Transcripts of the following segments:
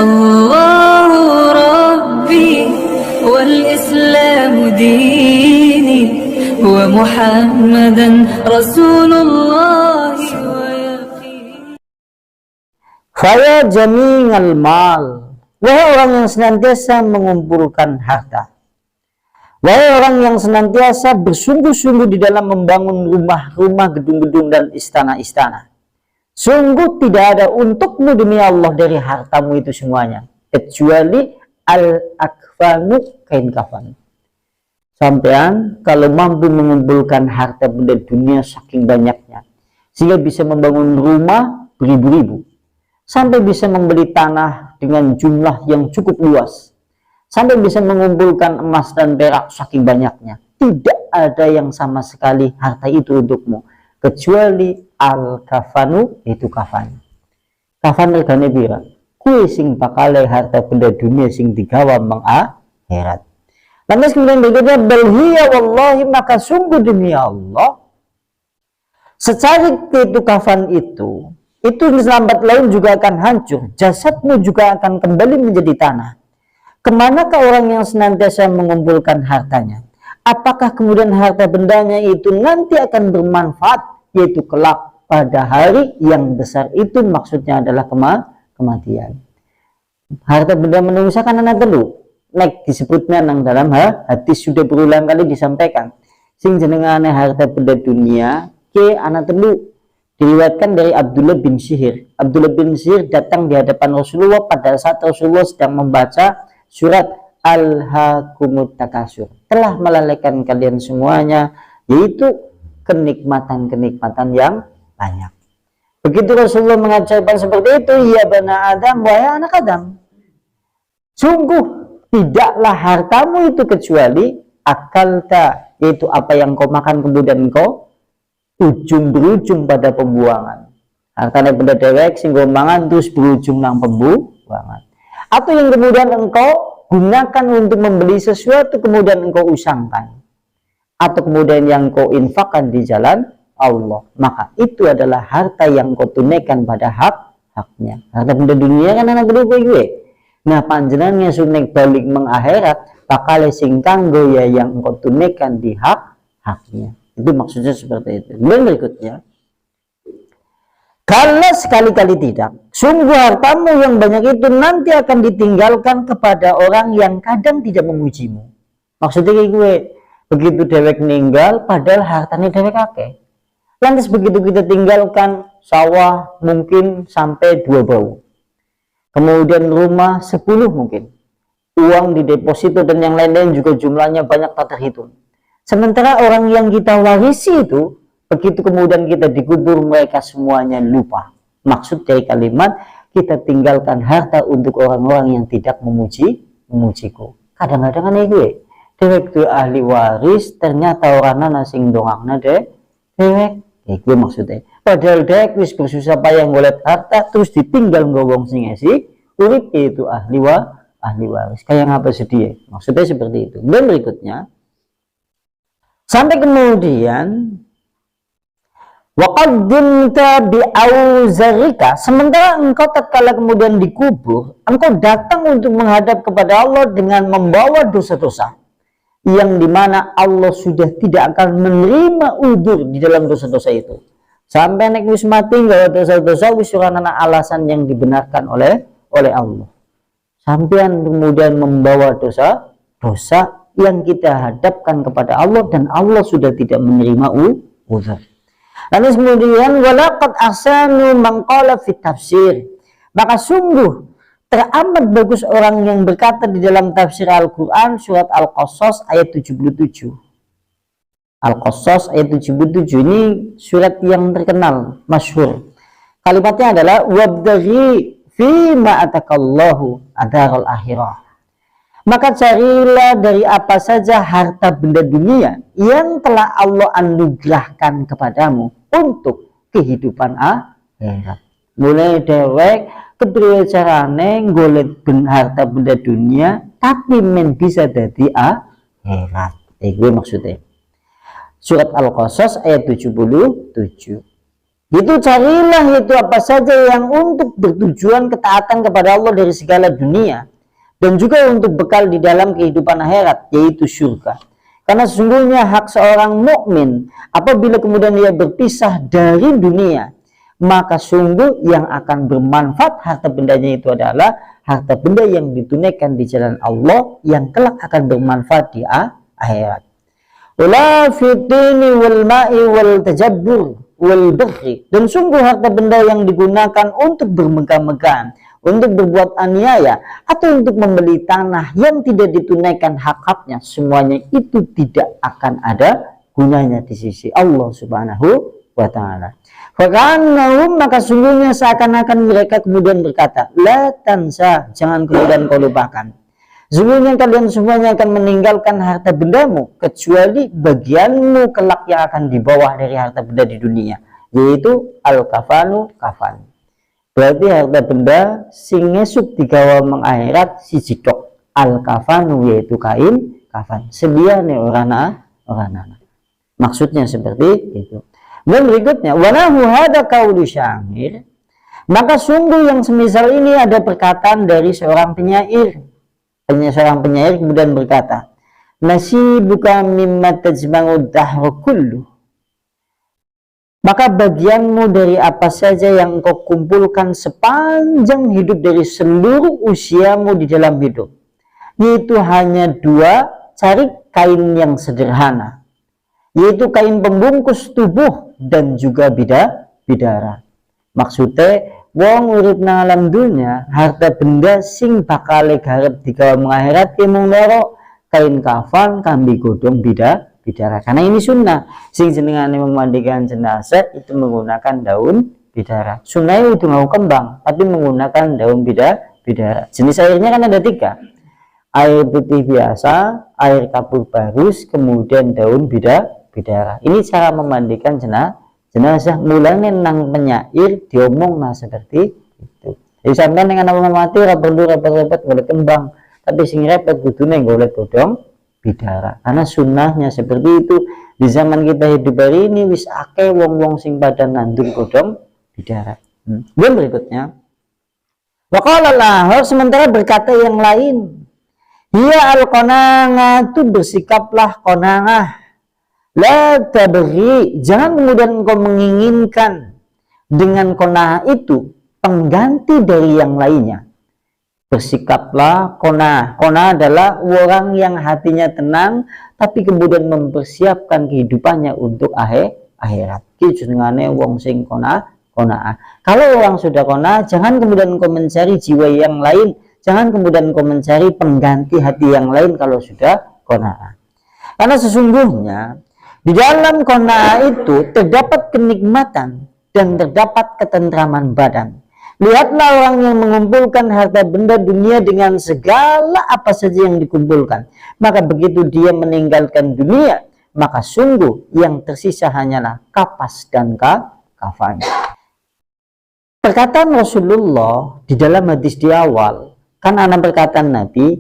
الله ربي والإسلام ديني ومحمدا رسول الله ويقيني. Faya jami'al mal, wahai orang yang senantiasa mengumpulkan harta, wahai orang yang senantiasa bersungguh-sungguh di dalam membangun rumah-rumah, gedung-gedung dan istana-istana. Sungguh tidak ada untukmu demi Allah dari hartamu itu semuanya, kecuali al-akfanu, kain kafan. Sampean kalau mampu mengumpulkan harta benda dunia saking banyaknya, sehingga bisa membangun rumah beribu-ribu, sampai bisa membeli tanah dengan jumlah yang cukup luas, sampai bisa mengumpulkan emas dan perak saking banyaknya, tidak ada yang sama sekali harta itu untukmu, kecuali al-kafanu, itu kafan. Kafan regane pira? Kuwi sing bakale harta benda dunia sing digawa mengakhirat. Lantas kemudian berikutnya, balhiya wallahi, maka sungguh demi Allah, secarik itu kafan itu lambat laun juga akan hancur, jasadmu juga akan kembali menjadi tanah. Kemanakah orang yang senantiasa mengumpulkan hartanya? Apakah kemudian harta bendanya itu nanti akan bermanfaat, yaitu kelak pada hari yang besar itu, maksudnya adalah kematian. Harta benda manusia kan anak telu, nek disebutnya nang dalam hadis sudah berulang kali disampaikan, sing jenengane harta benda dunia ke anak telu. Diriwayatkan dari Abdullah bin Syihir. Abdullah bin Syihir datang di hadapan Rasulullah pada saat Rasulullah sedang membaca surat Al-Hakumut Takasur. Telah melalaikan kalian semuanya, yaitu kenikmatan-kenikmatan yang banyak. Begitu Rasulullah mengajarkan seperti itu, ya bani Adam, wahai anak Adam, sungguh tidaklah hartamu itu kecuali akalta, yaitu apa yang kau makan kemudian kau ujung berujung pada pembuangan. Hartanya benda dewek sing mangan terus berujung nang pembuangan. Atau yang kemudian engkau gunakan untuk membeli sesuatu kemudian engkau usangkan. Atau kemudian yang kau infakkan di jalan Allah. Maka itu adalah harta yang kau tunaikan pada haknya. Harta benda dunia kan anak gede gue. Nah panjenengannya sunek balik mengakhirat, bakal sing kanggo ya yang engkau tunaikan di haknya. Itu maksudnya seperti itu. Dan berikutnya, kalau sekali-kali tidak, sungguh hartamu yang banyak itu nanti akan ditinggalkan kepada orang yang kadang tidak memujimu. Maksudnya kayak gue, begitu dewek meninggal, padahal hartanya dewek akeh. Lantas begitu kita tinggalkan sawah mungkin sampai 2 bau, kemudian rumah 10 mungkin, uang di deposito dan yang lain-lain juga jumlahnya banyak tak terhitung. Sementara orang yang kita warisi itu, begitu kemudian kita dikubur, mereka semuanya lupa. Maksud dari kalimat, kita tinggalkan harta untuk orang-orang yang tidak memujiku. Kadang-kadang aneh gue, dewek itu ahli waris, ternyata orang sing dongakna dewek. Gue maksudnya. Padahal dewek wis bersusah payah ngolet harta, terus ditinggal ngowong sing esi, urip itu ahli waris. Kayak ngapa sedih? Maksudnya seperti itu. Dan berikutnya, sampai kemudian waqaddimta bi'auzarika, sementara engkau tatkala kemudian dikubur, engkau datang untuk menghadap kepada Allah dengan membawa dosa-dosa yang dimana Allah sudah tidak akan menerima udzur di dalam dosa-dosa itu. Sampai nek wis mati enggak dosa-dosa wis ora ana alasan yang dibenarkan oleh Allah. Sampean kemudian membawa dosa yang kita hadapkan kepada Allah dan Allah sudah tidak menerima udzur. Lalu kemudian walaqad ahsanu man qala fi tafsir, maka sungguh teramat bagus orang yang berkata di dalam tafsir Al-Qur'an surat Al-Qasas ayat 77. Al-Qasas ayat 77 ini surat yang terkenal, masyhur. Kalimatnya adalah wabdaghi fi ma atakallahu adarul akhirah. Maka carilah dari apa saja harta benda dunia yang telah Allah anugerahkan kepadamu untuk kehidupan akhirat. Mulai dewek kepriye carane golek harta benda dunia tapi men bisa dadi akhirat. Gue maksudnya. Surat Al-Qasas ayat 77. Itu carilah itu apa saja yang untuk bertujuan ketaatan kepada Allah dari segala dunia dan juga untuk bekal di dalam kehidupan akhirat, yaitu surga. Karena sesungguhnya hak seorang mukmin apabila kemudian dia berpisah dari dunia, maka sungguh yang akan bermanfaat harta bendanya itu adalah harta benda yang ditunaikan di jalan Allah yang kelak akan bermanfaat di akhirat. Wala fitini wal ma'i wal tajabbur wal baghi, dan sungguh harta benda yang digunakan untuk bermegah-megahan, untuk berbuat aniaya, atau untuk membeli tanah yang tidak ditunaikan hak-haknya, semuanya itu tidak akan ada gunanya di sisi Allah Subhanahu wa ta'ala. Fakannahum, maka sungguhnya seakan-akan mereka kemudian berkata, la tansa, jangan kemudian kau lupakan. Sungguhnya kalian semuanya akan meninggalkan harta bendamu, kecuali bagianmu kelak yang akan dibawa dari harta benda di dunia, yaitu al-kafanu, kafan. Berarti harta benda sing esuk digawa mengakhirat si jidok, al-kafanu yaitu kain kafan. Sediane orana. Maksudnya seperti itu. Dan berikutnya, wanahu hada qaulu syair, maka sungguh yang semisal ini ada perkataan dari seorang penyair. Seorang penyair kemudian berkata, nasibuka mimma tajma'u dahru kullu, maka bagianmu dari apa saja yang engkau kumpulkan sepanjang hidup dari seluruh usiamu di dalam hidup, yaitu hanya dua, cari kain yang sederhana, yaitu kain pembungkus tubuh dan juga bidara. Maksudnya wong urip nang alam dunya, harta benda sing bakal garep digawa mengakhirat ki mung loro, kain kafan, kambi godhong, bidara. Karena ini sunnah. Sing jenengane memandikan jenazah itu menggunakan daun bidara. Sunnahnya itu mau kembang, tapi menggunakan daun bidara. Jenis airnya kan ada 3. Air putih biasa, air kapur barus, kemudian daun bidara. Ini cara memandikan jenazah. Mulanya nang penyair diomong nah seperti itu. Jadi sampai dengan orang mati ora perlu repot-repot golek kembang, tapi sing repot kudune golek godhong bidara. Karena sunnahnya seperti itu. Di zaman kita hidup hari ini wis akeh wong-wong sing pada nandur godhong bidara. Dan berikutnya, waqala lahor, sementara berkata yang lain, hiya al-qanangah, itu bersikaplah qanangah. La tabghi, jangan kemudian engkau menginginkan dengan qanaah itu pengganti dari yang lainnya. Bersikaplah qanaah. Qanaah adalah orang yang hatinya tenang tapi kemudian mempersiapkan kehidupannya untuk akhirat. Ki jenengane wong sing qanaah. Kalau orang sudah qanaah, jangan kemudian engkau mencari jiwa yang lain, jangan kemudian engkau mencari pengganti hati yang lain kalau sudah qanaah. Karena sesungguhnya di dalam qanaah itu terdapat kenikmatan dan terdapat ketentraman badan. Lihatlah orang yang mengumpulkan harta benda dunia dengan segala apa saja yang dikumpulkan. Maka begitu dia meninggalkan dunia, maka sungguh yang tersisa hanyalah kapas dan kafan. Perkataan Rasulullah di dalam hadis di awal, kan ada perkataan Nabi,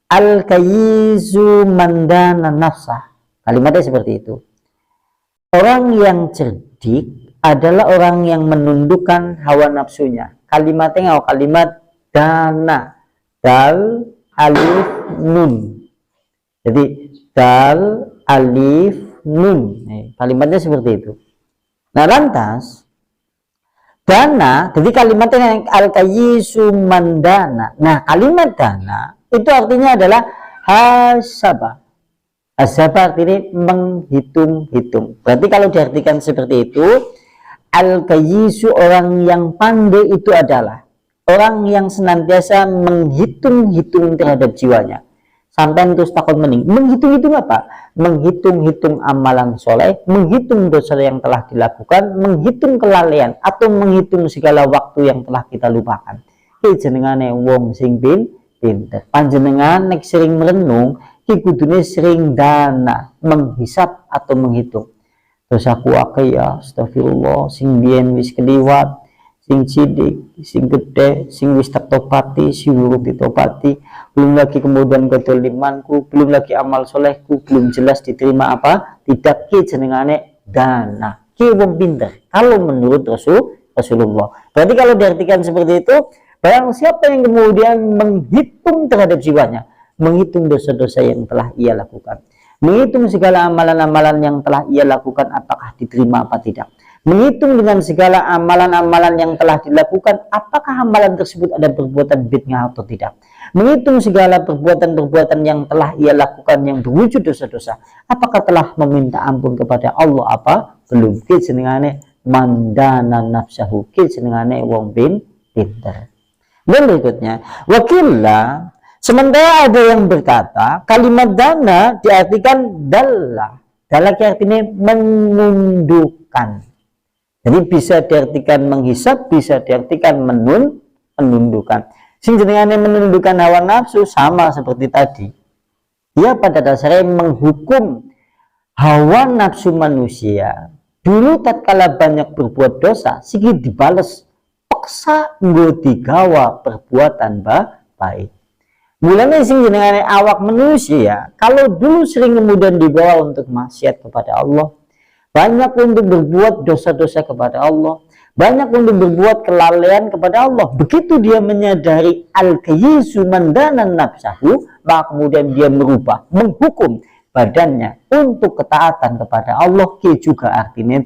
al-kayyizu mandana nafsah. Kalimatnya seperti itu. Orang yang cerdik adalah orang yang menundukkan hawa nafsunya. Kalimatnya kalimat dana, dal, alif, nun. Jadi dal, alif, nun. Kalimatnya seperti itu. Nah lantas dana, jadi kalimatnya al-kayyisu mandana. Nah kalimat dana itu artinya adalah hasabah. Hasabah artinya menghitung-hitung. Berarti kalau diartikan seperti itu, al-kayyisu, orang yang pandai itu adalah orang yang senantiasa menghitung-hitung terhadap jiwanya. Sampai terus takut mening. Menghitung-hitung apa? Menghitung-hitung amalan soleh, menghitung dosa yang telah dilakukan, menghitung kelalaian, atau menghitung segala waktu yang telah kita lupakan. Iki jenengane wong sing pinter. Panjenengan nek sering merenung, iki kudune sering dana, menghisap atau menghitung. Dosaku akeh ya, astagfirullah, sing biyen wis keliwat, sing cilik, sing gede, sing wis tak topati, sing urung ditopati, belum lagi kemudian kedolimanku, belum lagi amal solehku, belum jelas diterima apa tidak, ki jenengane dana. ki wong pinter kalau menurut Rasulullah. Berarti kalau diartikan seperti itu, barang siapa yang kemudian menghitung terhadap jiwanya, menghitung dosa-dosa yang telah ia lakukan, menghitung segala amalan-amalan yang telah ia lakukan apakah diterima apa tidak, menghitung dengan segala amalan-amalan yang telah dilakukan apakah amalan tersebut ada perbuatan bid'ah atau tidak, menghitung segala perbuatan-perbuatan yang telah ia lakukan yang berwujud dosa-dosa apakah telah meminta ampun kepada Allah apa belum. Ki jenengane mandana nafsahu, ki jenengane wong pinter. Dan berikutnya wakillah, sementara ada yang berkata kalimat dana diartikan dalla. Dalla artinya menundukkan. Jadi bisa diartikan menghisap, bisa diartikan menundukkan. Sing jenengane menundukkan hawa nafsu sama seperti tadi. Ia pada dasarnya menghukum hawa nafsu manusia. Dulu tatkala banyak berbuat dosa, sikit dibales paksa nggo digawa perbuatan baik. Mulanya sing jenengane awak manusia, kalau dulu sering kemudian dibawa untuk maksiat kepada Allah, banyak untuk berbuat dosa-dosa kepada Allah, banyak untuk berbuat kelalaian kepada Allah. Begitu dia menyadari al-kayyisu mandanan nafsahu, maka kemudian dia merubah, menghukum badannya untuk ketaatan kepada Allah. Ki juga artinya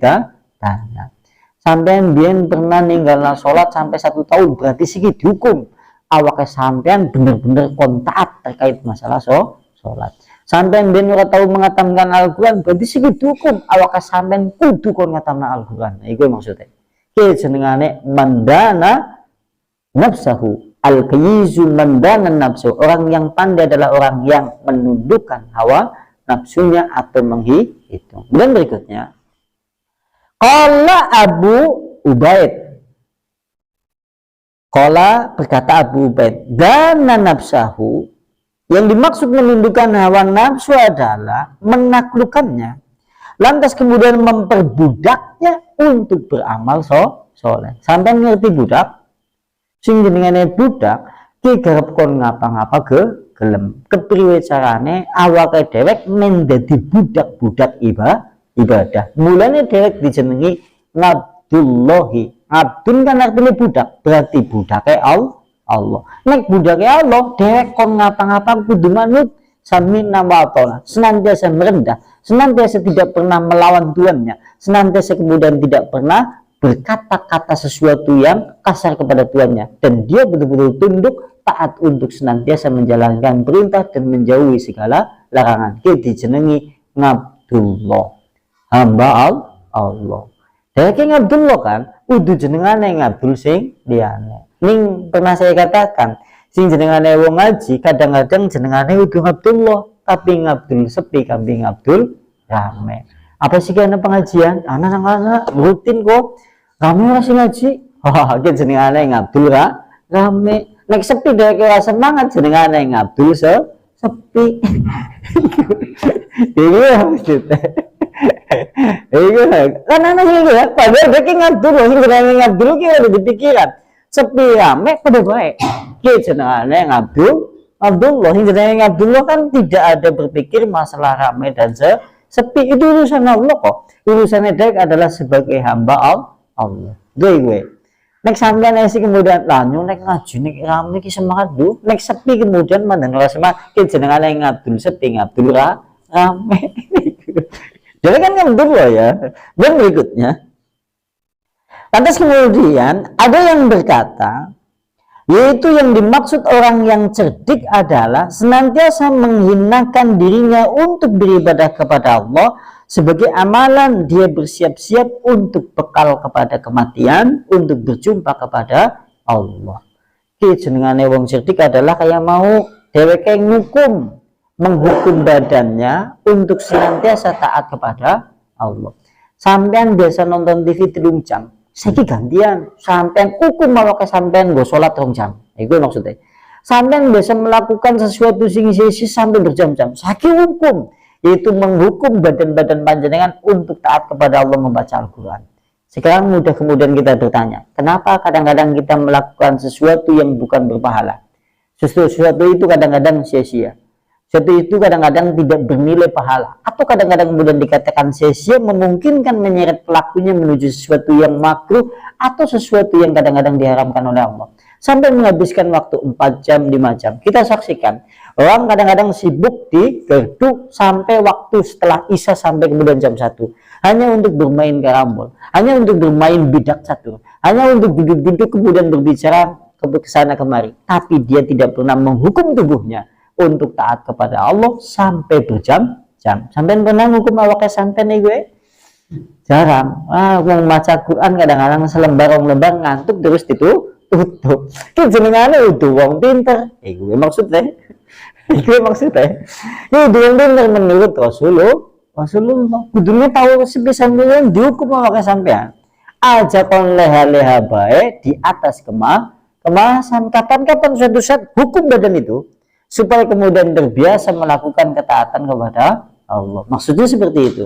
dana. Sampean biyen pernah ninggalna sholat sampai 1 tahun, berarti siki dihukum. Awaknya sampean bener-bener kontak terkait masalah sholat. Sampean biyen ora tahu mengatamkan Al-Qur'an, berarti siki dihukum. Awaknya sampean kudu kon ngatamna Al-Qur'an. Nah, iku maksudnya. Ki jenengane mandana nafsahu. Al-kayyizu mandana nafsu. Orang yang pandai adalah orang yang menundukkan hawa nafsunya atau menghitung. Dan berikutnya, qala Abu Ubaid. Qala berkata Abu Ubaid, dana nafsahu, yang dimaksud menundukkan hawa nafsu adalah menaklukkannya, lantas kemudian memperbudaknya untuk beramal soleh. Sampai ngerti budak? Sing jenengane budak, ki garep kon ngapa-ngapa gelem. Kepriwe carane awake dhewek men dadi budak-budak ibadah. Mulane dhewek dijenengi Abdullahi. Abdun kan artinya budak, berarti budake Allah. Nek budake Allah, dhewek kon ngapa-ngapa kudu manut sami nama Allah, senantiasa merendah, senantiasa tidak pernah melawan tuannya, senantiasa kemudian tidak pernah berkata-kata sesuatu yang kasar kepada tuannya, dan dia betul-betul tunduk taat untuk senantiasa menjalankan perintah dan menjauhi segala larangan. Ki dijenengi Abdullah, hamba Allah. Dheweke Abdullah kan udah jenengane Abdul sing liyane. Ning pernah saya katakan, sing jenengane wong ngaji kadang-kadang jenengane udah Abdullah, tapi Abdul sepi, kambing Abdul rame. Apa sih kena pengajian? Anak-anak rutin kok. Rame ora sing ngaji. Wah, ki jenengane Abdul rame. Nek sepi dhek ora semangat jenengane Abdul sepi. Iki maksudnya. Iya, kan anak gitu ya. Padahal dia Abdul, sing jenenge Abdul ki ada di pikiran. Sepi rame pada baik. Ki jenenge Abdullah, sing jenenge Abdullah kan tidak ada berpikir masalah rame dan sepi. Itu urusan Allah kok. Urusannya dia adalah sebagai hamba Allah. Gue. Nek sampean esi kemudian lanyu nek ngaji nek rame ki semangat du. Nek sepi kemudian mandang ora semangat. Ki jenenge Abdul sepi, Abdul rame. Jadi kan Abdullah ya. Dan berikutnya, lantas kemudian ada yang berkata, yaitu yang dimaksud orang yang cerdik adalah senantiasa menghinakan dirinya untuk beribadah kepada Allah sebagai amalan dia bersiap-siap untuk bekal kepada kematian, untuk berjumpa kepada Allah. Ki jenengane wong cerdik adalah kayak mau dheweke ngukum, menghukum badannya untuk senantiasa taat kepada Allah. Sampean biasa nonton TV 3 jam, saiki gantian sampean hukum awake sampean nggo salat 2 jam. Iku maksudnya. Sampean biasa melakukan sesuatu sing isi sampai berjam-jam, saiki hukum, yaitu menghukum badan-badan panjenengan untuk taat kepada Allah membaca Al-Qur'an. Sekarang mudah kemudian kita bertanya, kenapa kadang-kadang kita melakukan sesuatu yang bukan berpahala? Sesuatu itu kadang-kadang sia-sia. Sesuatu itu kadang-kadang tidak bernilai pahala, atau kadang-kadang kemudian dikatakan sia-sia, memungkinkan menyeret pelakunya menuju sesuatu yang makruh atau sesuatu yang kadang-kadang diharamkan oleh Allah, sampai menghabiskan waktu 4 jam 5 jam. Kita saksikan orang kadang-kadang sibuk di gardu sampai waktu setelah Isya sampai kemudian jam 1 hanya untuk bermain karambol, hanya untuk bermain bidak catur, hanya untuk duduk-duduk kemudian berbicara ke sana kemari, tapi dia tidak pernah menghukum tubuhnya untuk taat kepada Allah sampai berjam-jam. Sampai pernah hukum awaknya sampai nih gue? Jarang. Mau baca Quran kadang-kadang selembar-lembar ngantuk terus itu tutup. Itu jenengane itu wong pinter. Gue maksudnya. Gue maksudnya. Ini wong pinter menurut Rasulullah. Kudunya tahu sepisan yang dihukum awaknya sampean. Aja kon leha-leha baik di atas kemasan. Kapan-kapan suatu saat hukum badan itu supaya kemudian terbiasa melakukan ketaatan kepada Allah. Maksudnya seperti itu.